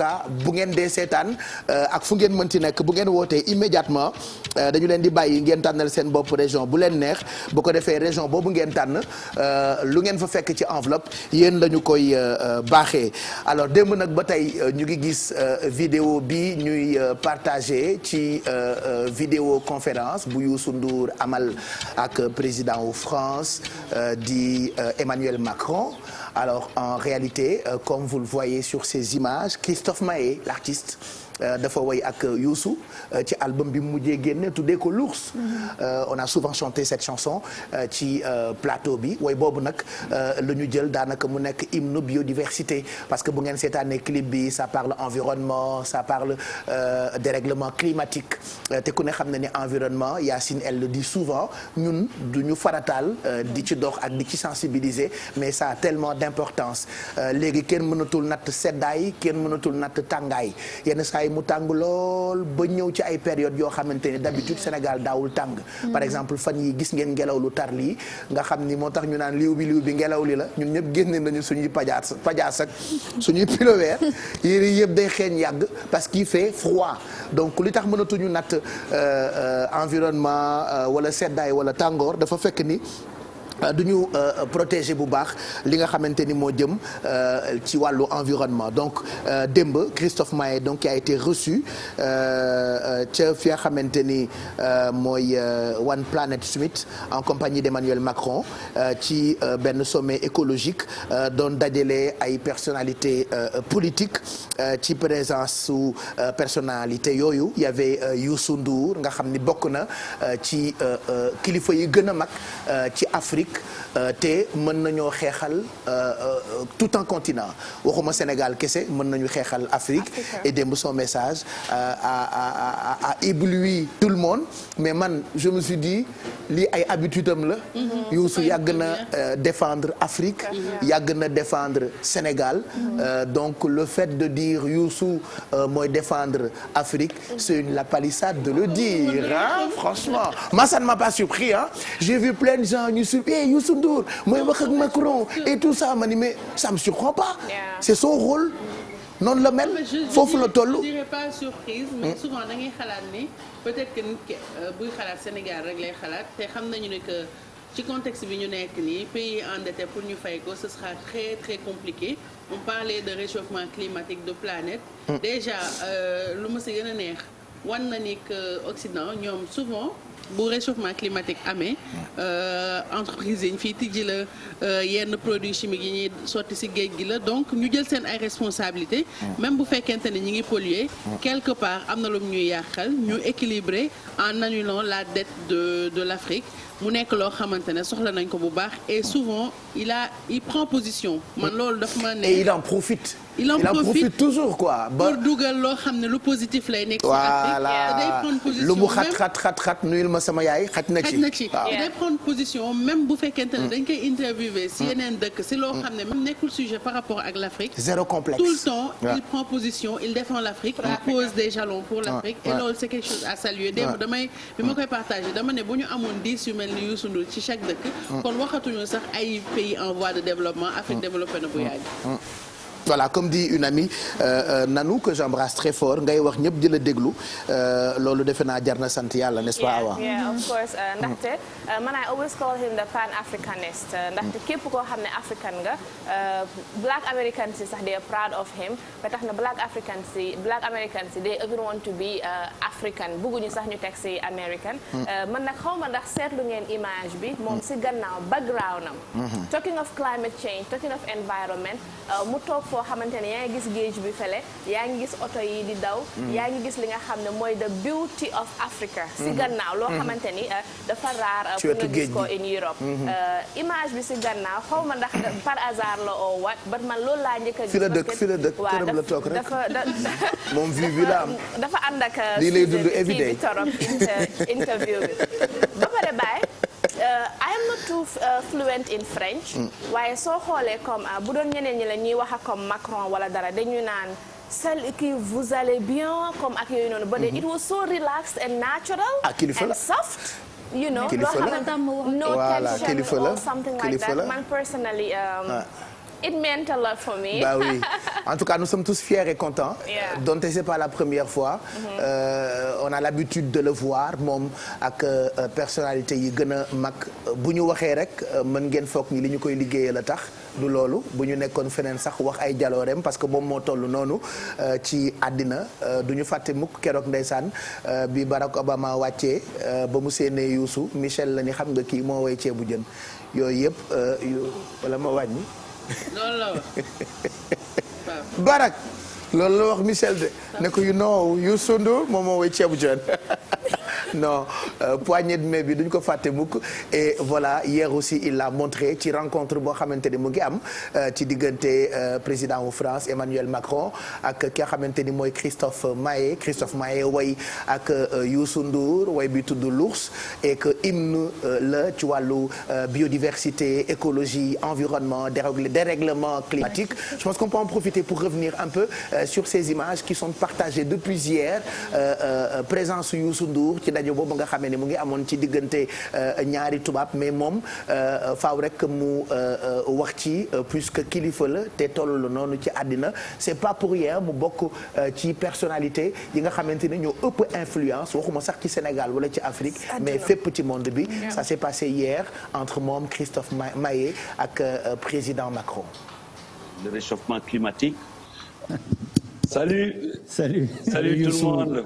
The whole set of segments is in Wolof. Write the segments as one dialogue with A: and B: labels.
A: bu ngeen dee seetaan ak fu ngeen mënti nekk bu ngeen wootee immédiatement dañu leen di bàyyi ngeen tànnal seen bopp région bu leen neex bu ko defee région boobu ngeen tànn lu ngeen fa fekk ci enveloppe yéen lañu koy baaxee. alors démb nag ba tey ñu ngi gis vidéo bi ñuy partagé ci vidéo conférence bu Youssou Ndour amal ak président wu France di Emmanuel Macron. Alors en réalité comme vous le voyez sur ces images Christophe Maé l'artiste dafa woy ak Youssou ci album bi mu mujjee génne tuddee ko l'ours. On a souvent chanté cette chanson ci plateau bi woy boobu nag la ñu jël daanaka mu nekk hymne biodiversité parce que bu ngeen seetaanee clip bi ça parle environnement ça parle dérèglement climatique te ku ne xam na ne environnement Yacine elle le dit souvent ñun du ñu farataal di ci dox ak di ci sensibiliser mais ça a tellement d'importance léegi kenn mënatul natt seddaay kenn mënatul natt tàngaay yenn saa mu tàng lool ba ñëw ci ay période yoo xamante ni d'habitude Sénégal daawul tàng par exemple fan yi gis ngeen ngelaw lu tar lii nga xam ni moo tax ñu naan liw bi ngelaw li la ñun ñëpp génne nañu suñuy pajaas ak suñuy piloweer yére yëpp day xeeñ yàgg parce qu'il fait froid donc li tax mënatuñu natt environnement wala seddaay wala tàngoor dafa fekk ni du ñu protéger bu baax li nga xamante ni moo jëm ci wàllu environnement donc démb Christophe Maé donc qui a été reçu ca fi nga xamante ni mooy One Planet Summit en compagnie d'Emmanuel Macron ci benn sommet écologique doon dajale ay personnalités politiques ci présence su personnalité yooyu y avait Youssou Ndour nga xam ni bokk na ci kilifa yi gën a mag ci Afrique. te mën nañoo xeexal tout un continent waxuma Sénégal kese mën nañu xeexal Afrique et démb son message a ébloui tout le monde mais man je me suis dit lii ay habitude am la Youssou yàgg na défendre Afrique yàgg na défendre Sénégal donc le fait de dire Youssou mooy défendre Afrique c'est une lapalissade de le dire hein franchement moi ça ne m'a pas surpris hein j'ai vu plein de gens ñu Youssou Ndour mooy wax ak Macron et tout ça ma ni mais ça me surprend pas c'est son rôle noonu la mel foofu la toll.
B: je dirais pas surprise mais souvent da ngay xalaat ni peut-être que nit ki buy xalaat Sénégal rek lay xalaat te xam nañu ne que ci contexte bi ñu nekk nii pays endetté pour ñu fay ko ce sera très très compliqué on parlait de réchauffement climatique de planète déjà lu ma si gën a neex wan na ni que Occident ñoom souvent bu réchauffement climatique amee entreprise yi ñu fii tijji la yenn produits chimiques yi ñuy sotti ci géej gi la donc ñu jël seen ay responsabilités même bu fekkente ne ñi ngi polluer quelque part am na lu ñuy yàqal ñu équilibrer en annulant la dette de l'Afrique mu nekk loo xamante ne soxla nañ ko bu baax et souvent il prend position man loolu daf ma ne
A: et il en profite toujours quoi
B: pour dugal loo xam ne lu positif lay nekk
A: voilà
B: day prendre position
A: lu mu xat nuyul ma sama yaay xaj na ci
B: day prendre position même bu fekkente ne dañ koy interviewer si yeneen dëkk si loo xam ne même nekkul sujet par rapport ak l'Afrique
A: zéro complexe
B: tout le temps il prend position il défend l'Afrique il pose des jalons pour l'Afrique et loolu c'est quelque chose à saluer démb bi ma koy partager dama ne bu ñu amoon 10 yu mel ni Youssou Ndour ci chaque dëkk kon waxatuñu sax ay pays en voie de développement Afrique développée na bu yàgg.
A: Voilà comme dit une amie Nanou que j'embrasse très fort ngay wax ñëpp di la déglu loolu defe naa jar na sant yàlla n'est-ce pas Awa.
C: yeah of course ndaxte man I always call him the pan-Africanist ndaxte képp koo xam ne African nga Black Americans yi sax they are proud of him ba tax na Black Americans yi they even want to be African bugguñu sax ñu teg ci American man nag xaw ma ndax seetlu ngeen image bi moom ci gannaaw background am talking of climate change talking of environment mu toog foo xamante ne yaa ngi gis géej bi fele yaa ngi gis oto yi di daw yaa ngi gis li nga xam ne mooy the beauty of Africa si gannaaw loo xamante ni dafa raar pour nga gis ko in Europe image bi si gannaaw xaw ma ndax par hasard la oo wat ba man loolu laa njëkk a gis
A: fi la dëkk këram la toog rek moom vie bi la am
C: dafa ànd ak
A: lii lay dund everyday
C: bi torop interview bi ba pare baay I am not too fluent in French waaye soo xoolee comme bu doon ñeneen ñi la ñuy wax comme Macron wala dara dañu naan celle qui vous allez bien comme ak yooyu noonu but it was so relaxed and natural and soft you know loo xamante no tension or something like that man personally it meant a lot for me.
A: Bah oui. En tout cas nous sommes tous fiers et contents. Donte c'est pas la première fois. On a l'habitude de le voir moom ak personnalité yi gën a mag bu ñu waxee rek mën ngeen foog ni li ñu koy liggéeyee la tax du loolu bu ñu nekkoon feneen sax wax ay jalooreem parce que moom moo toll noonu ci àddina du ñu fàtte mukk keroog ndeysaan bi Barack Obama wàccee ba mu séenee Youssou Michel la ni xam nga kii moo woy ceebu jën yooyu yëpp wala ma wàññi.
B: loolu la wax.
A: Barack loolu la wax Michel de ne ko Youssou Ndour moom moo woy ceebu jën non poignée de main bi duñ ko fàtte mukk et voilà hier aussi il l'a montré ci rencontre boo xamante ni mu ngi am ci diggante président wu France Emmanuel Macron ak ki nga xamante ni mooy Christophe Maé way ak Youssou Ndour way bi tudd l'ours et que hymne la ci wàllu biodiversité écologie environnement dérèglement climatique. Je pense qu'on peut en profiter pour revenir un peu sur ces images qui sont partagées depuis hier présence Youssou Ndour ci daje boobu nga xamee ne mu ngi amoon ci diggante ñaari tubaab mais moom faaw rek mu wax ci puisque kilifa la te toll la noonu ci àddina c'est pas pour rien mu bokk ci personnalité yi nga xamante ne ñoo ëpp influence waxuma sax ci Sénégal wala ci Afrique mais fépp ci monde bi ça s'est passé hier entre moom Christophe Maé ak président Macron.
D: Le réchauffement climatique. Salut tout le monde.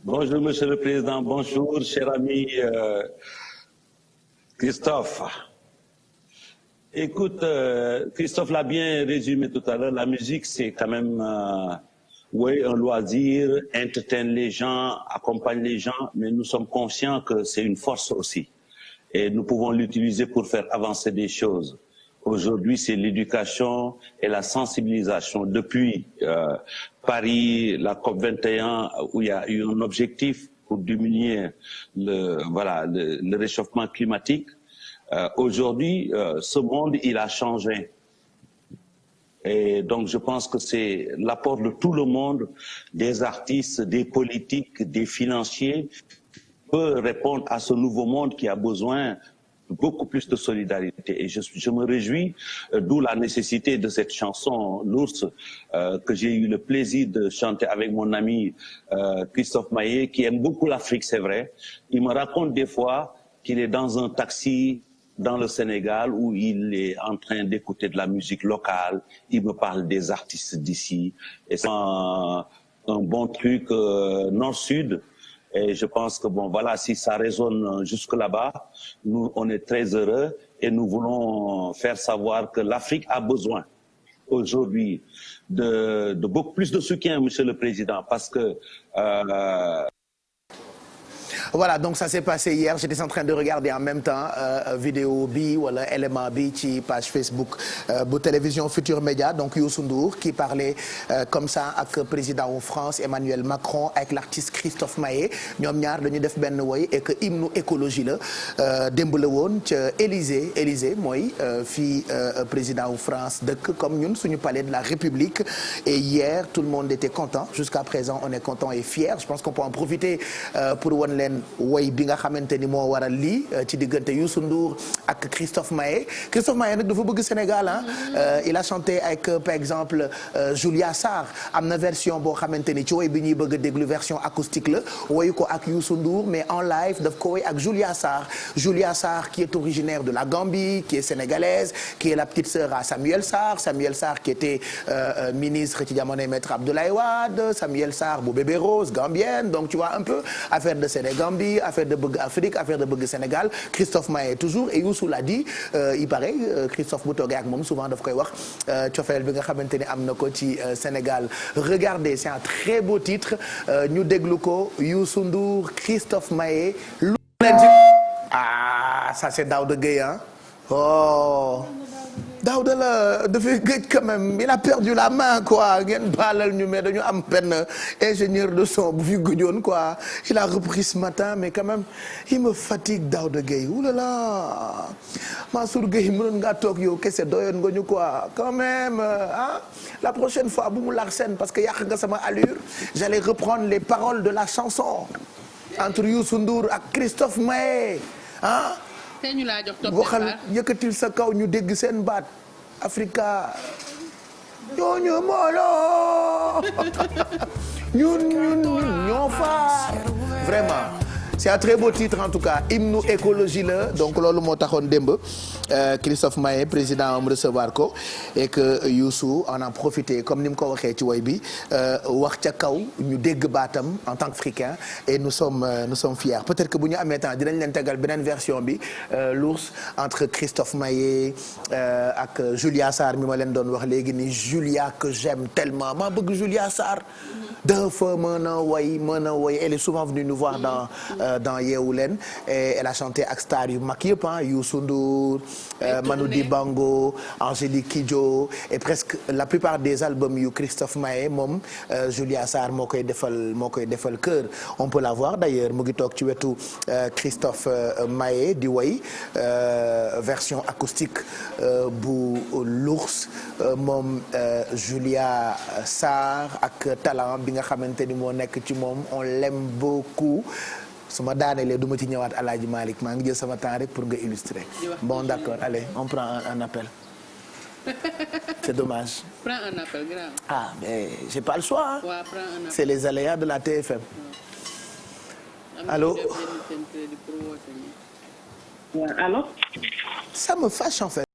D: Bonjour Monsieur le Président, bonjour cher ami Christophe. Écoute, Christophe l'a bien résumé tout à l'heure, la musique c'est quand même un loisir, entertain les gens, accompagne les gens, mais nous sommes conscients que c'est une force aussi. Et nous pouvons l'utiliser pour faire avancer des choses. Aujourd'hui, c'est l'éducation et la sensibilisation. Depuis Paris, la COP21, où il y a eu un objectif pour diminuer le réchauffement climatique. Aujourd'hui, ce monde, il a changé. Et donc, je pense que c'est l'apport de tout le monde, des artistes, des politiques, des financiers, peut répondre à ce nouveau monde qui a besoin beaucoup plus de solidarité et je me réjouis, d'où la nécessité de cette chanson l'ours que j'ai eu le plaisir de chanter avec mon ami Christophe Maé qui aime beaucoup l'Afrique, c'est vrai. Il me raconte des fois qu'il est dans un taxi dans le Sénégal où il est en train d'écouter de la musique locale, il me parle des artistes d'ici et c'est un bon truc nord-sud. Et je pense que bon voilà, si ça résonne jusque là-bas, nous on est très heureux et nous voulons faire savoir que l'Afrique a besoin aujourd'hui de beaucoup plus de soutien, Monsieur le Président, parce que
A: voilà donc ça s'est passé hier j'étais en train de regarder en même temps vidéo bi wala élément bi ci page Facebook bu télévision Futur Média donc Youssou Ndour qui parlait comme ça ak président wu France Emmanuel Macron avec l'artiste Christophe Maé ñoom ñaar dañu def benn woy et que hymne écologie la démb la woon ca Élysée mooy fii président wu France dëkk comme ñun suñu palais de la République et hier tout le monde était content jusqu'à présent on est content et fier je pense qu'on peut en profiter pour won leen woy bi nga xamante ni moo waral lii ci diggante Youssou Ndour ak Christophe Maé nag dafa bëgg Sénégal il a chanté avec par exemple Julia Sarr am na version boo xamante ni ci woy bi ñuy bëgg a déglu version acoustique la woyu ko ak Youssou Ndour mais en live daf ko woy ak Julia Sarr qui est originaire de la Gambie qui est sénégalaise qui est la petite sœur à Samuel Sarr qui était ministre ci jamonoy Maître Abdoulaye Wade Samuel Sarr bu Bébé Rose gambienne donc tu vois un peu affaire de Sénégal affaire de bëgg Afrique affaire de bëgg Sénégal Christophe Maé toujours et Youssou l'a dit il paraît Christophe bu toogee ak moom souvent daf koy wax cofeel bi nga xamante ni am na ko ci Sénégal regardez c'est un très beau titre ñu déglu ko Youssou Ndour Christophe Maé lu leen ci ça c'est Daouda Gueye oh Daouda la dafay gëj quand même il a perdu la main quoi ngeen baalal ñu mais dañu am benn ingénieur de son bu fi gëjoon quoi il a repris ce matin mais quand même il me fatigue Daouda Gueye oulala Mansour Gueye mënoon ngaa toog yow kese doyoon nga ñu quoi quand même la prochaine fois bu mu larsen parce que yàq nga sama allure j'allais reprendre les paroles de la chanson entre Youssou Ndour ak Christophe Maé
B: te ñu laa jox topp
A: waxal yëkkatil sa kaw ñu dégg seen baat Africa ñooñu mooloo ñun ñoo fa vraiment. C'est un très beau titre en tout cas hymne écologie la donc loolu moo taxoon démb Christophe Maé président am recevoir ko et que Youssou en a profité comme ni mu ko waxee ci woy bi wax ca kaw ñu dégg baatam en tant qu'Africain et nous sommes fiers peut-être que bu ñu amee temps dinañ leen tegal beneen version bi l'ours entre Christophe Maé ak Julia Sarr mi ma leen doon wax léegi ni Julia que j'aime tellement maa bëgg Julia Sarr dafa mën a woy elle est souvent venue nous voir dans Yeewu Leen et elle a chanté ak star yu mag yëpp Youssou Ndour Manu Dibango Angélique Kidjo et presque la plupart des albums yu Christophe Maé moom Julia Sarr moo koy defal chœur on peut la voir d'ailleurs mu ngi toog ci wetu Christophe Maé di woy version acoustique bu l'ours moom Julia Sarr ak talent bi nga xamante ni moo nekk ci moom on l'aime beaucoup su ma daanelee du ma ci ñëwaat Alaaji Malick maa ngi jël sama temps rek pour nga illustrer bon d'accord allez on prend un appel c'est dommage.
B: Prends un appel grave.
A: Ah mais j'ai pas le choix
B: Ouais, prends un appel.
A: C'est les aléas de la TFM. Allô.
B: Ouais, allô.
A: Ça me fâche en fait.